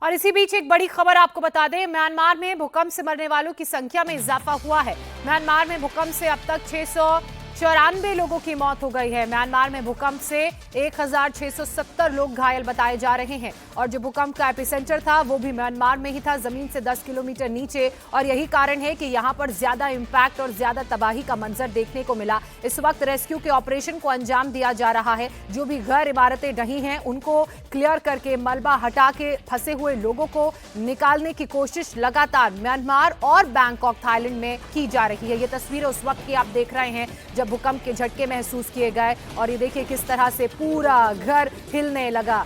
और इसी बीच एक बड़ी खबर आपको बता दें, म्यांमार में भूकंप से मरने वालों की संख्या में इजाफा हुआ है। म्यांमार में भूकंप से अब तक 694 लोगों की मौत हो गई है। म्यांमार में भूकंप से 1670 लोग घायल बताए जा रहे हैं और जो भूकंप का एपिसेंटर था वो भी म्यांमार में ही था, जमीन से 10 किलोमीटर नीचे। और यही कारण है कि यहाँ पर ज्यादा इंपैक्ट और ज्यादा तबाही का मंजर देखने को मिला। इस वक्त रेस्क्यू के ऑपरेशन को अंजाम दिया जा रहा है। जो भी घर इमारतें ढही हैं उनको क्लियर करके मलबा हटा के फंसे हुए लोगों को निकालने की कोशिश लगातार म्यांमार और बैंकॉक थाईलैंड में की जा रही है। ये तस्वीरें उस वक्त की आप देख रहे हैं जब भूकंप के झटके महसूस किए गए और ये देखिए किस तरह से पूरा घर हिलने लगा।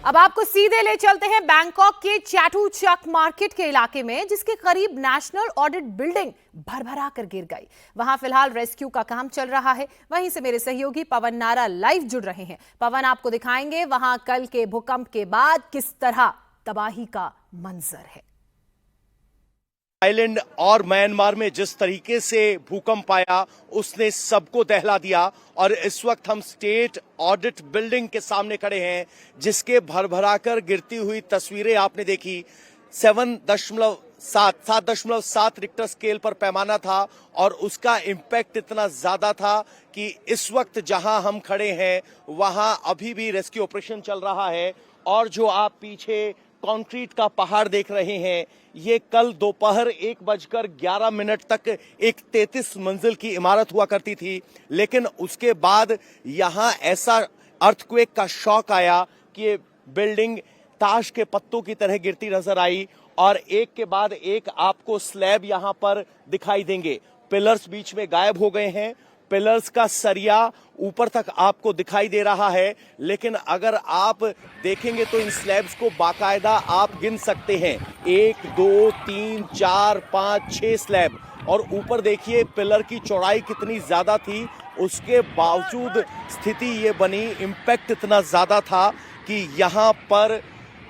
अब आपको सीधे ले चलते हैं बैंकॉक के चैटूचक मार्केट के इलाके में, जिसके करीब नेशनल ऑडिट बिल्डिंग भरभरा कर गिर गई। वहां फिलहाल रेस्क्यू का काम चल रहा है। वहीं से मेरे सहयोगी पवन नारा लाइव जुड़ रहे हैं। पवन, आपको दिखाएंगे वहां कल के भूकंप के बाद किस तरह तबाही का मंजर है। थाईलैंड और म्यांमार में जिस तरीके से भूकंप आया उसने सबको दहला दिया और इस वक्त हम स्टेट ऑडिट बिल्डिंग के सामने खड़े हैं, जिसके भरभराकर गिरती हुई तस्वीरें आपने देखी। 7.7 रिक्टर स्केल पर पैमाना था और उसका इम्पैक्ट इतना ज्यादा था कि इस वक्त जहां हम खड़े हैं वहां अभी भी रेस्क्यू ऑपरेशन चल रहा है। और जो आप पीछे कंक्रीट का पहाड़ देख रहे हैं, ये कल दोपहर 1:11 तक एक 33 मंजिल की इमारत हुआ करती थी, लेकिन उसके बाद यहां ऐसा अर्थक्वेक का शॉक आया कि ये बिल्डिंग ताश के पत्तों की तरह गिरती नजर आई और एक के बाद एक आपको स्लैब यहां पर दिखाई देंगे। पिलर्स बीच में गायब हो गए हैं, पिलर्स का सरिया ऊपर तक आपको दिखाई दे रहा है, लेकिन अगर आप देखेंगे तो इन स्लैब्स को बाकायदा आप गिन सकते हैं, 1 2 3 4 5 6 स्लैब। और ऊपर देखिए पिलर की चौड़ाई कितनी ज्यादा थी, उसके बावजूद स्थिति ये बनी, इम्पैक्ट इतना ज्यादा था कि यहां पर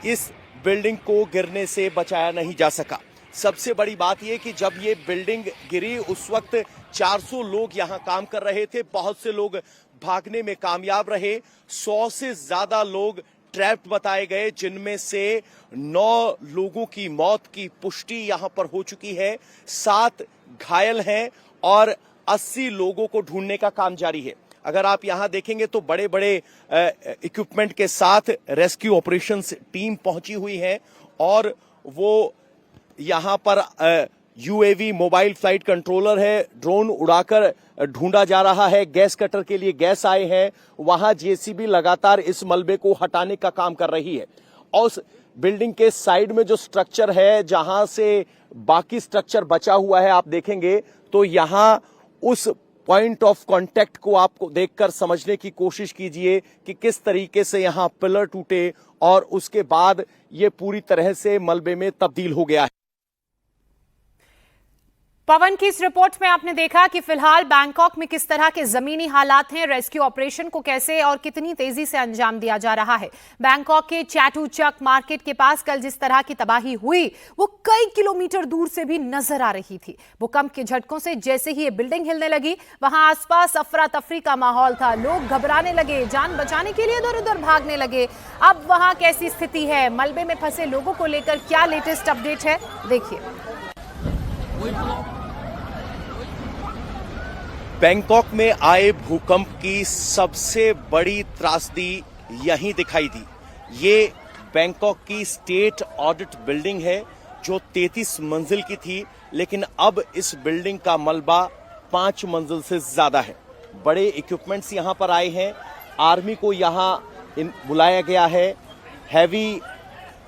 इस बिल्डिंग को गिरने से बचाया नहीं जा सका। सबसे बड़ी बात यह कि जब ये बिल्डिंग गिरी उस वक्त 400 लोग यहां काम कर रहे थे। बहुत से लोग भागने में कामयाब रहे। 100 से ज्यादा लोग ट्रैप्ड बताए गए, जिनमें से 9 लोगों की मौत की पुष्टि यहां पर हो चुकी है, 7 घायल हैं और 80 लोगों को ढूंढने का काम जारी है। अगर आप यहां देखेंगे तो बड़े बड़े इक्विपमेंट के साथ रेस्क्यू ऑपरेशंस टीम पहुंची हुई है और वो यहां पर यूएवी मोबाइल फ्लाइट कंट्रोलर है, ड्रोन उड़ाकर ढूंढा जा रहा है। गैस कटर के लिए गैस आए हैं, वहां जेसीबी लगातार इस मलबे को हटाने का काम कर रही है। और उस बिल्डिंग के साइड में जो स्ट्रक्चर है, जहां से बाकी स्ट्रक्चर बचा हुआ है, आप देखेंगे तो यहां उस पॉइंट ऑफ कांटेक्ट को आपको देखकर समझने की कोशिश कीजिए कि किस तरीके से यहां पिलर टूटे और उसके बाद ये पूरी तरह से मलबे में तब्दील हो गया है। पवन की इस रिपोर्ट में आपने देखा कि फिलहाल बैंकॉक में किस तरह के जमीनी हालात हैं, रेस्क्यू ऑपरेशन को कैसे और कितनी तेजी से अंजाम दिया जा रहा है। बैंकॉक के चैटूचक मार्केट के पास कल जिस तरह की तबाही हुई वो कई किलोमीटर दूर से भी नजर आ रही थी। भूकंप के झटकों से जैसे ही ये बिल्डिंग हिलने लगी, वहां आसपास अफरा तफरी का माहौल था। लोग घबराने लगे, जान बचाने के लिए इधर उधर भागने लगे। अब वहां कैसी स्थिति है, मलबे में फंसे लोगों को लेकर क्या लेटेस्ट अपडेट है, देखिए। बैंकॉक में आए भूकंप की सबसे बड़ी त्रासदी यहीं दिखाई दी। ये बैंकॉक की स्टेट ऑडिट बिल्डिंग है जो 33 मंजिल की थी, लेकिन अब इस बिल्डिंग का मलबा 5 मंजिल से ज्यादा है। बड़े इक्विपमेंट्स यहां पर आए हैं, आर्मी को यहां बुलाया गया है, हैवी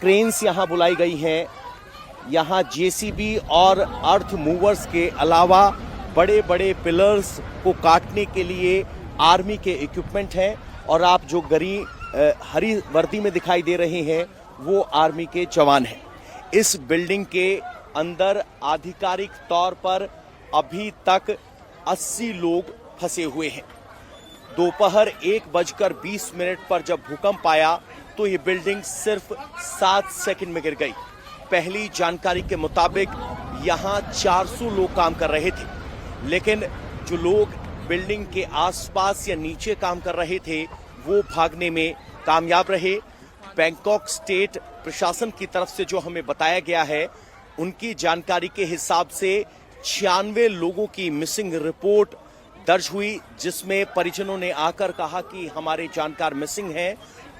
क्रेन्स यहां बुलाई गई हैं, यहां जेसीबी और अर्थ मूवर्स के अलावा बड़े बड़े पिलर्स को काटने के लिए आर्मी के इक्विपमेंट हैं और आप जो हरी वर्दी में दिखाई दे रहे हैं वो आर्मी के जवान हैं। इस बिल्डिंग के अंदर आधिकारिक तौर पर अभी तक 80 लोग फंसे हुए हैं। दोपहर 1:20 पर जब भूकंप आया तो ये बिल्डिंग सिर्फ 7 सेकंड में गिर गई। पहली जानकारी के मुताबिक यहां 400 लोग काम कर रहे थे, लेकिन जो लोग बिल्डिंग के आसपास या नीचे काम कर रहे थे वो भागने में कामयाब रहे। बैंकॉक स्टेट प्रशासन की तरफ से जो हमें बताया गया है, उनकी जानकारी के हिसाब से 96 लोगों की मिसिंग रिपोर्ट दर्ज हुई, जिसमें परिजनों ने आकर कहा कि हमारे जानकार मिसिंग हैं।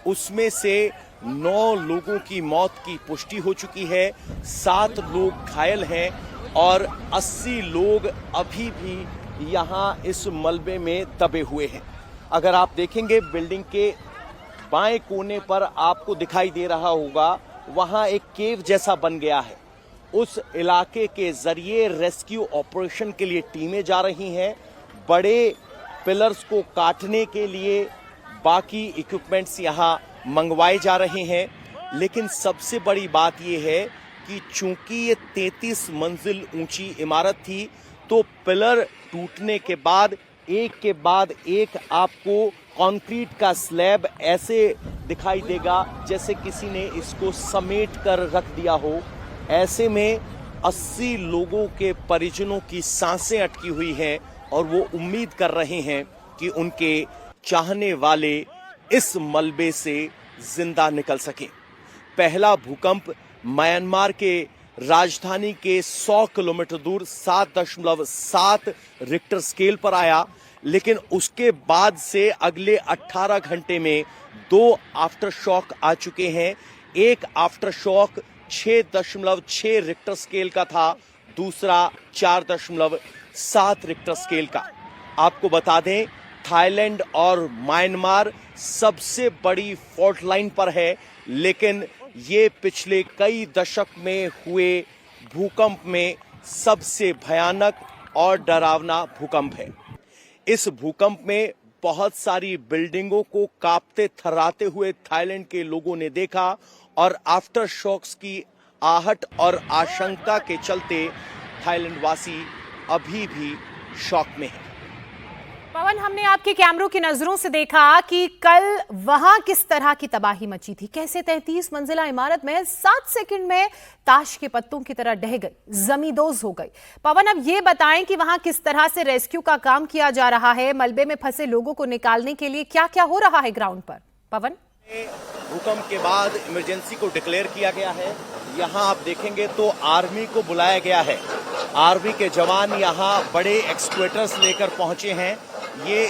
उसमें से 9 लोगों की मौत की पुष्टि हो चुकी है, 7 लोग घायल हैं और 80 लोग अभी भी यहां इस मलबे में दबे हुए हैं। अगर आप देखेंगे बिल्डिंग के बाएं कोने पर आपको दिखाई दे रहा होगा, वहां एक केव जैसा बन गया है। उस इलाके के जरिए रेस्क्यू ऑपरेशन के लिए टीमें जा रही हैं। बड़े पिलर्स को काटने के लिए बाकी इक्विपमेंट्स यहां मंगवाए जा रहे हैं। लेकिन सबसे बड़ी बात यह है कि चूंकि ये 33 मंजिल ऊंची इमारत थी, तो पिलर टूटने के बाद एक आपको कंक्रीट का स्लैब ऐसे दिखाई देगा जैसे किसी ने इसको समेट कर रख दिया हो। ऐसे में 80 लोगों के परिजनों की सांसें अटकी हुई हैं और वो उम्मीद कर रहे हैं कि उनके चाहने वाले इस मलबे से जिंदा निकल सकें। पहला भूकंप म्यांमार के राजधानी के 100 किलोमीटर दूर 7.7 रिक्टर स्केल पर आया, लेकिन उसके बाद से अगले 18 घंटे में 2 आफ्टर शॉक आ चुके हैं। एक आफ्टर शॉक 6.6 रिक्टर स्केल का था, दूसरा 4.7 रिक्टर स्केल का। आपको बता दें, थाईलैंड और म्यांमार सबसे बड़ी फॉल्ट लाइन पर है, लेकिन ये पिछले कई दशक में हुए भूकंप में सबसे भयानक और डरावना भूकंप है। इस भूकंप में बहुत सारी बिल्डिंगों को कांपते थर्राते हुए थाईलैंड के लोगों ने देखा और आफ्टर शॉक्स की आहट और आशंका के चलते थाईलैंड वासी अभी भी शॉक में हैं। पवन, हमने आपके कैमरों की नजरों से देखा कि कल वहां किस तरह की तबाही मची थी, कैसे 33 मंजिला इमारत में 7 सेकंड में ताश के पत्तों की तरह ढह गई, जमींदोज हो गई। पवन, अब ये बताएं कि वहां किस तरह से रेस्क्यू का काम किया जा रहा है, मलबे में फंसे लोगों को निकालने के लिए क्या क्या हो रहा है ग्राउंड पर। पवन, भूकंप के बाद इमरजेंसी को डिक्लेयर किया गया है। यहाँ आप देखेंगे तो आर्मी को बुलाया गया है। आर्मी के जवान यहाँ बड़े एक्सक्वेटर्स लेकर पहुंचे हैं। ये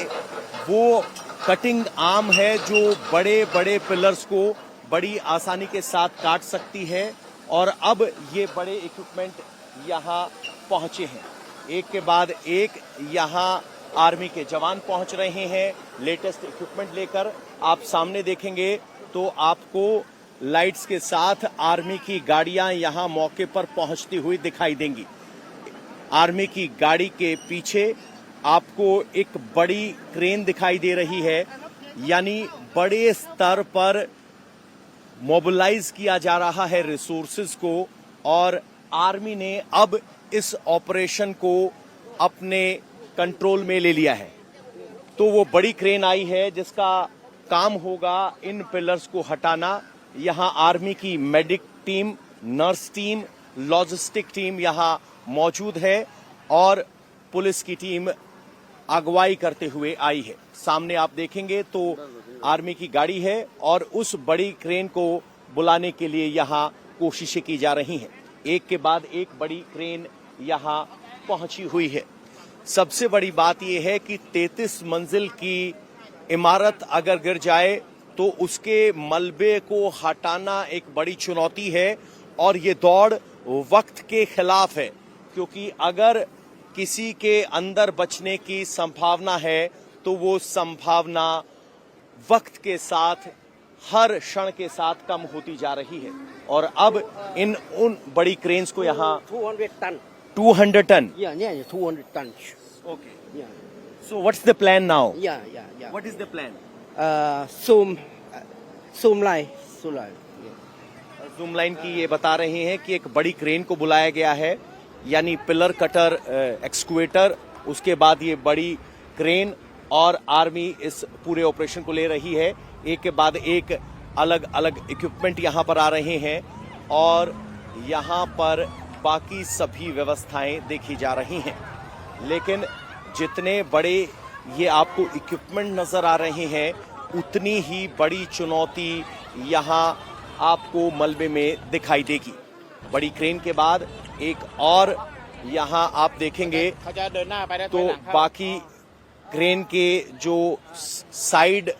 वो कटिंग आर्म है जो बड़े बड़े पिलर्स को बड़ी आसानी के साथ काट सकती है, और अब ये बड़े इक्विपमेंट यहाँ पहुंचे हैं। एक के बाद एक यहाँ आर्मी के जवान पहुंच रहे हैं लेटेस्ट इक्विपमेंट लेकर। आप सामने देखेंगे तो आपको लाइट्स के साथ आर्मी की गाड़ियां यहाँ मौके पर पहुंचती हुई दिखाई देंगी। आर्मी की गाड़ी के पीछे आपको एक बड़ी क्रेन दिखाई दे रही है, यानी बड़े स्तर पर मोबिलाइज किया जा रहा है रिसोर्सेज को, और आर्मी ने अब इस ऑपरेशन को अपने कंट्रोल में ले लिया है। तो वो बड़ी क्रेन आई है जिसका काम होगा इन पिलर्स को हटाना। यहाँ आर्मी की medic team, nurse team, logistic team यहाँ मौजूद है और पुलिस की टीम अगुवाई करते हुए आई है। सामने आप देखेंगे तो आर्मी की गाड़ी है और उस बड़ी क्रेन को बुलाने के लिए यहाँ कोशिशें की जा रही हैं। एक के बाद एक बड़ी क्रेन यहाँ पहुंची हुई है। सबसे बड़ी बात यह है कि 33 मंजिल की इमारत अगर गिर जाए तो उसके मलबे को हटाना एक बड़ी चुनौती है, और ये दौड़ वक्त के खिलाफ है, क्योंकि अगर किसी के अंदर बचने की संभावना है तो वो संभावना वक्त के साथ, हर क्षण के साथ कम होती जा रही है। और अब उन बड़ी क्रेन्स को यहाँ 200 ton. 200 ton. Yeah, 200 tons. Okay. Yeah. So what's the plan now? Yeah. What is the plan? Zoom line. Zoom line की ये बता रहे हैं कि एक बड़ी क्रेन को बुलाया गया है, यानी पिलर कटर, एक्सक्वेटर, उसके बाद ये बड़ी क्रेन, और आर्मी इस पूरे ऑपरेशन को ले रही है। एक के बाद एक अलग अलग इक्विपमेंट यहाँ पर आ रहे हैं और यहाँ पर बाकी सभी व्यवस्थाएं देखी जा रही हैं। लेकिन जितने बड़े ये आपको इक्विपमेंट नजर आ रहे हैं, उतनी ही बड़ी चुनौती यहाँ आपको मलबे में दिखाई देगी। बड़ी क्रेन के बाद एक और यहाँ आप देखेंगे तो बाकी क्रेन के जो साइड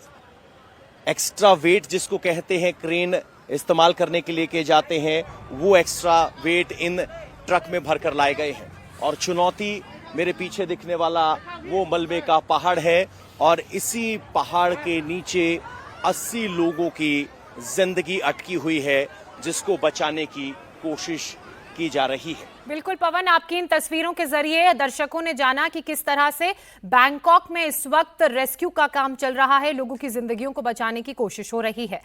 एक्स्ट्रा वेट जिसको कहते हैं क्रेन इस्तेमाल करने के लिए किए जाते हैं, वो एक्स्ट्रा वेट इन ट्रक में भरकर लाए गए हैं। और चुनौती मेरे पीछे दिखने वाला वो मलबे का पहाड़ है और इसी पहाड़ के नीचे 80 लोगों की जिंदगी अटकी हुई है, जिसको बचाने की कोशिश की जा रही है। बिल्कुल पवन, आपकी इन तस्वीरों के जरिए दर्शकों ने जाना कि किस तरह से बैंकॉक में इस वक्त रेस्क्यू का काम चल रहा है, लोगों की जिंदगियों को बचाने की कोशिश हो रही है।